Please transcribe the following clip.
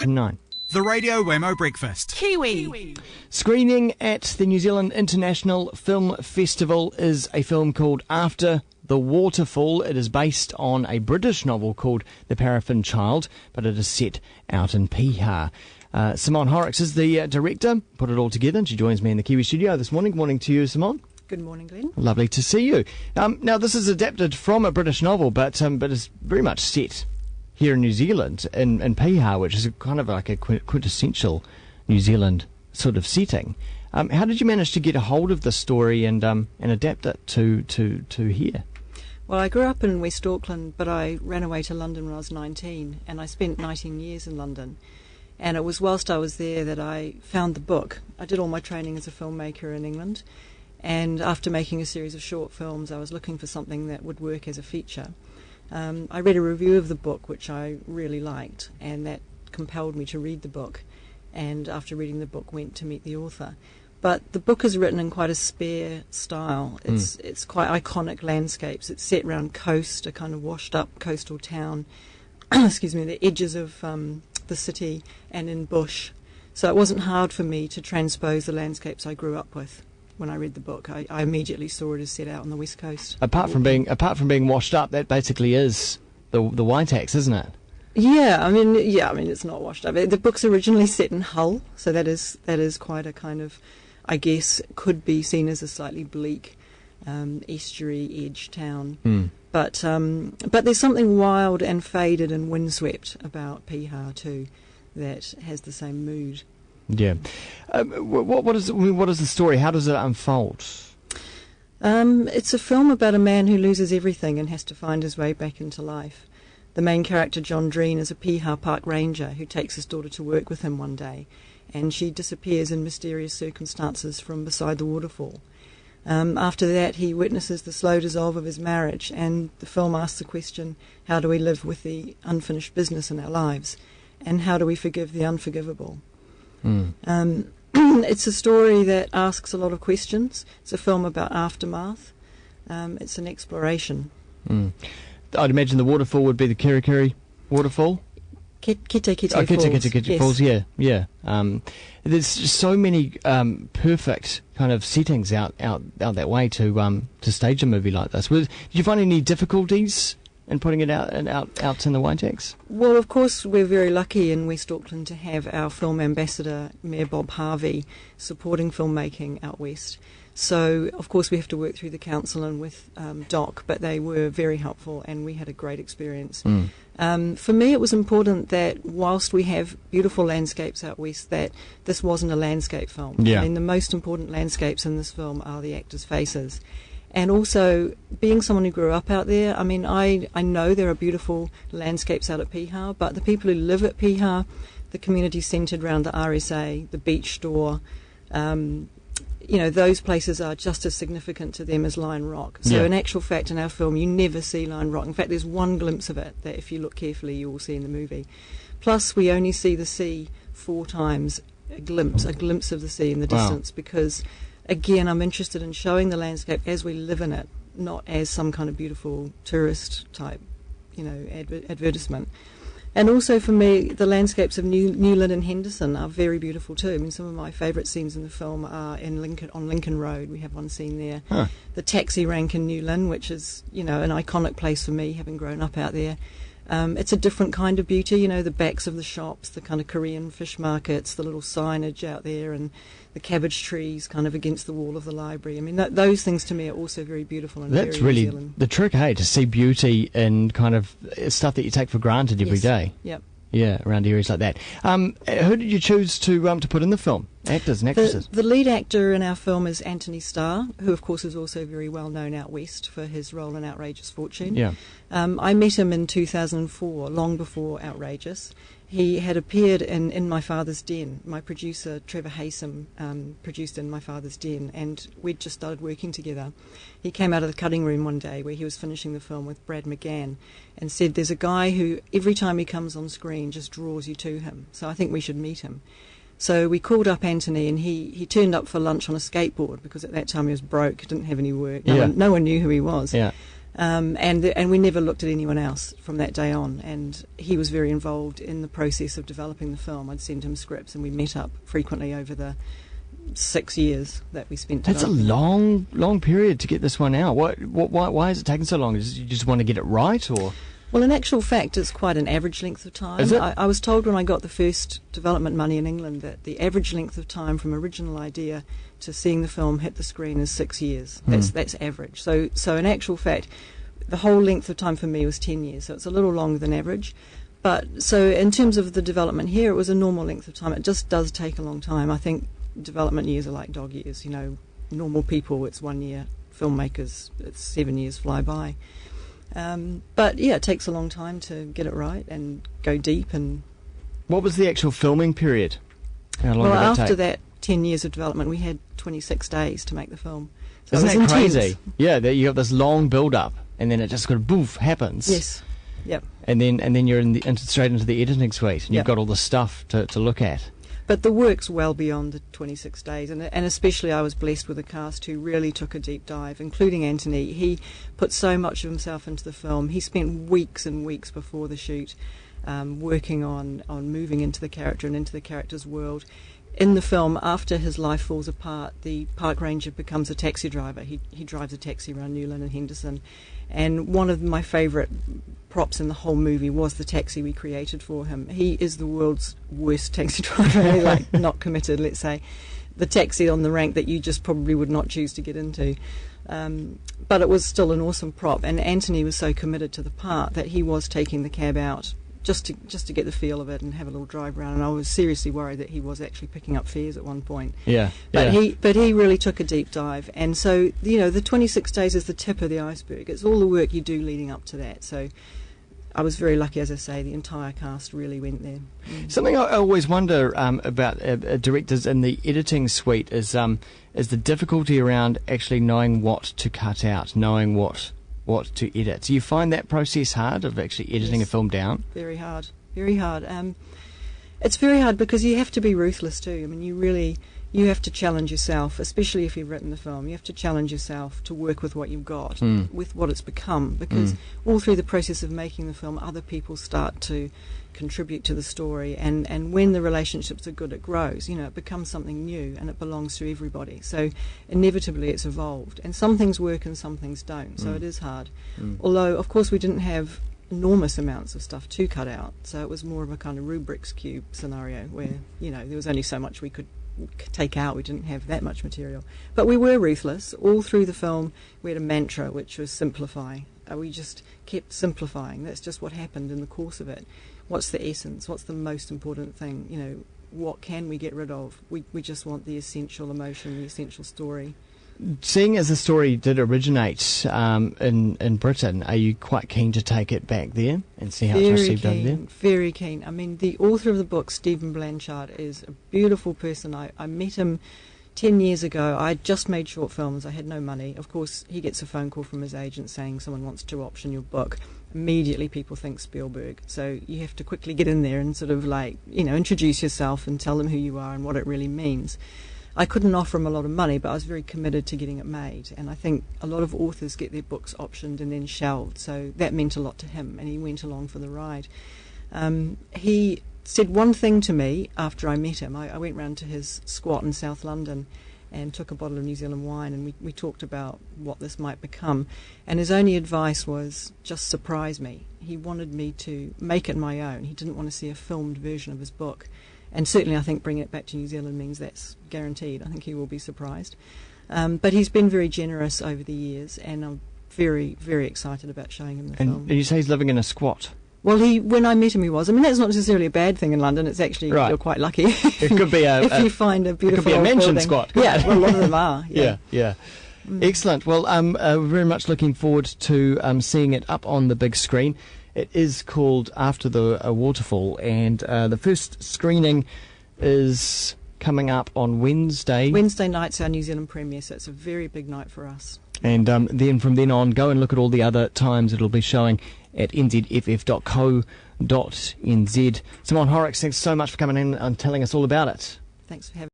9. The Radio Wammo Breakfast. Kiwi. Screening at the New Zealand International Film Festival is a film called After the Waterfall. It is based on a British novel called The Paraffin Child, but it is set out in Piha. Simone Horrocks is the director, put it all together, and she joins me in the Kiwi studio this morning. Good morning to you, Simone. Good morning, Glenn. Lovely to see you. Now, this is adapted from a British novel, but is very much set here in New Zealand, in Piha, which is kind of like a quintessential New Zealand sort of setting. How did you manage to get a hold of the story and adapt it to here? Well, I grew up in West Auckland, but I ran away to London when I was 19, and I spent 19 years in London. And it was whilst I was there that I found the book. I did all my training as a filmmaker in England, and after making a series of short films, I was looking for something that would work as a feature. I read a review of the book, which I really liked, and that compelled me to read the book. And after reading the book, went to meet the author. But the book is written in quite a spare style. It's quite iconic landscapes. It's set around coast, a kind of washed-up coastal town. Excuse me, the edges of the city and in bush. So it wasn't hard for me to transpose the landscapes I grew up with. When I read the book, I immediately saw it as set out on the west coast. Apart from being washed up, that basically is the Waitex, isn't it? Yeah, I mean, it's not washed up. The book's originally set in Hull, so that is quite a kind of, I guess, could be seen as a slightly bleak estuary edge town. But there's something wild and faded and windswept about Piha too, that has the same mood. Yeah. What is the story? How does it unfold? It's a film about a man who loses everything and has to find his way back into life. The main character, John Dreen, is a Piha Park ranger who takes his daughter to work with him one day, and she disappears in mysterious circumstances from beside the waterfall. After that, he witnesses the slow dissolve of his marriage, and the film asks the question, how do we live with the unfinished business in our lives, and how do we forgive the unforgivable? It's a story that asks a lot of questions. It's a film about aftermath. It's an exploration. I'd imagine the waterfall would be the Kirikiri waterfall. Kite Falls. Yeah. There's just so many perfect kind of settings out that way to stage a movie like this. Did you find any difficulties in putting it out in the Waitex? Well, of course, we're very lucky in West Auckland to have our film ambassador, Mayor Bob Harvey, supporting filmmaking out west. So, of course, we have to work through the council and with DOC, but they were very helpful and we had a great experience. For me, it was important that whilst we have beautiful landscapes out west, that this wasn't a landscape film. Yeah. I mean, the most important landscapes in this film are the actors' faces. And also, being someone who grew up out there, I mean, I know there are beautiful landscapes out at Piha, but the people who live at Piha, the community centred around the RSA, the beach store, those places are just as significant to them as Lion Rock. So in actual fact, in our film, you never see Lion Rock. In fact, there's one glimpse of it that if you look carefully, you will see in the movie. Plus, we only see the sea 4 times, a glimpse of the sea in the distance, because again, I'm interested in showing the landscape as we live in it, not as some kind of beautiful tourist type, advertisement. And also for me, the landscapes of Newland and Henderson are very beautiful too. I mean, some of my favourite scenes in the film are on Lincoln Road. We have one scene there. The taxi rank in Newland, which is, an iconic place for me, having grown up out there. It's a different kind of beauty, the backs of the shops, the kind of Korean fish markets, the little signage out there, and the cabbage trees kind of against the wall of the library. I mean, those things to me are also very beautiful and that's very really New Zealand. The trick, to see beauty in kind of stuff that you take for granted every day. Yep. Yeah, around areas like that. Who did you choose to put in the film? Actors and actresses? The lead actor in our film is Anthony Starr, who of course is also very well known out west for his role in Outrageous Fortune. Yeah. I met him in 2004, long before Outrageous. He had appeared in My Father's Den. My producer, Trevor Haysom, produced in My Father's Den, and we'd just started working together. He came out of the cutting room one day where he was finishing the film with Brad McGann and said, there's a guy who, every time he comes on screen, just draws you to him. So I think we should meet him. So we called up Anthony, and he turned up for lunch on a skateboard, because at that time he was broke, didn't have any work. No one knew who he was. Yeah. And we never looked at anyone else from that day on. And he was very involved in the process of developing the film. I'd send him scripts, and we met up frequently over the 6 years that we spent. That's a long period to get this one out. Why is it taking so long? You just want to get it right, or? Well, in actual fact, it's quite an average length of time. Is it? I was told when I got the first development money in England that the average length of time from original idea to seeing the film hit the screen is 6 years. That's average. So in actual fact, the whole length of time for me was 10 years, so it's a little longer than average. But so in terms of the development here, it was a normal length of time. It just does take a long time. I think development years are like dog years. You know, normal people, it's 1 year. Filmmakers, it's 7 years fly by. But yeah, it takes a long time to get it right and go deep. And what was the actual filming period? How long did that after take? that 10 years of development, we had 26 days to make the film. So Isn't it was that intense. crazy? Yeah, that you got this long build-up, and then it just kind of boof happens. Yes. Yep. And then you're straight into the editing suite, and you've got all the stuff to look at. But the work's well beyond the 26 days, and especially I was blessed with a cast who really took a deep dive, including Anthony. He put so much of himself into the film. He spent weeks and weeks before the shoot working on moving into the character and into the character's world. In the film, after his life falls apart, the park ranger becomes a taxi driver. He drives a taxi around Newland and Henderson. And one of my favourite props in the whole movie was the taxi we created for him. He is the world's worst taxi driver, like not committed, let's say. The taxi on the rank that you just probably would not choose to get into. But it was still an awesome prop. And Anthony was so committed to the part that he was taking the cab out just to get the feel of it and have a little drive around. And I was seriously worried that he was actually picking up fares at one point. Yeah. But he really took a deep dive. And so, you know, the 26 days is the tip of the iceberg. It's all the work you do leading up to that. So I was very lucky, as I say, the entire cast really went there. Something I always wonder about directors in the editing suite is the difficulty around actually knowing what to cut out, knowing what to edit. Do you find that process hard, of actually editing a film down? Very hard. Very hard. It's very hard because you have to be ruthless too. I mean, you have to challenge yourself, especially if you've written the film. You have to challenge yourself to work with what you've got, with what it's become, because all through the process of making the film, other people start to contribute to the story, and when the relationships are good, it grows. You know, it becomes something new, and it belongs to everybody. So inevitably, it's evolved, and some things work and some things don't. So it is hard. Although, of course, we didn't have enormous amounts of stuff to cut out, so it was more of a kind of Rubik's Cube scenario where, you know, there was only so much we could take out. We didn't have that much material, but we were ruthless all through the film. We had a mantra, which was simplify. We just kept simplifying. That's just what happened in the course of it. What's the essence? What's the most important thing? You know, what can we get rid of? We just want the essential emotion, the essential story. Seeing as the story did originate in Britain, are you quite keen to take it back there and see how it's received over there? Very keen. I mean, the author of the book, Stephen Blanchard, is a beautiful person. I met him 10 years ago. I had just made short films. I had no money. Of course, he gets a phone call from his agent saying someone wants to option your book. Immediately people think Spielberg. So you have to quickly get in there and sort of, like, you know, introduce yourself and tell them who you are and what it really means. I couldn't offer him a lot of money, but I was very committed to getting it made. And I think a lot of authors get their books optioned and then shelved, so that meant a lot to him, and he went along for the ride. He said one thing to me after I met him. I went round to his squat in South London and took a bottle of New Zealand wine, and we talked about what this might become. And his only advice was, just surprise me. He wanted me to make it my own. He didn't want to see a filmed version of his book. And certainly I think bringing it back to New Zealand means that's guaranteed. I think he will be surprised. But he's been very generous over the years, and I'm very, very excited about showing him the film. And you say he's living in a squat? Well, when I met him, he was. I mean, that's not necessarily a bad thing in London. It's actually, you're quite lucky. It could be if you find a beautiful it could be a mansion building. squat. Yeah, well, a lot of them are. Yeah. Excellent. Well, we're very much looking forward to seeing it up on the big screen. It is called After the Waterfall, and the first screening is coming up on Wednesday. Wednesday night's our New Zealand premiere, so it's a very big night for us. And then from then on, go and look at all the other times it'll be showing at nzff.co.nz. Simone Horrocks, thanks so much for coming in and telling us all about it. Thanks for having me.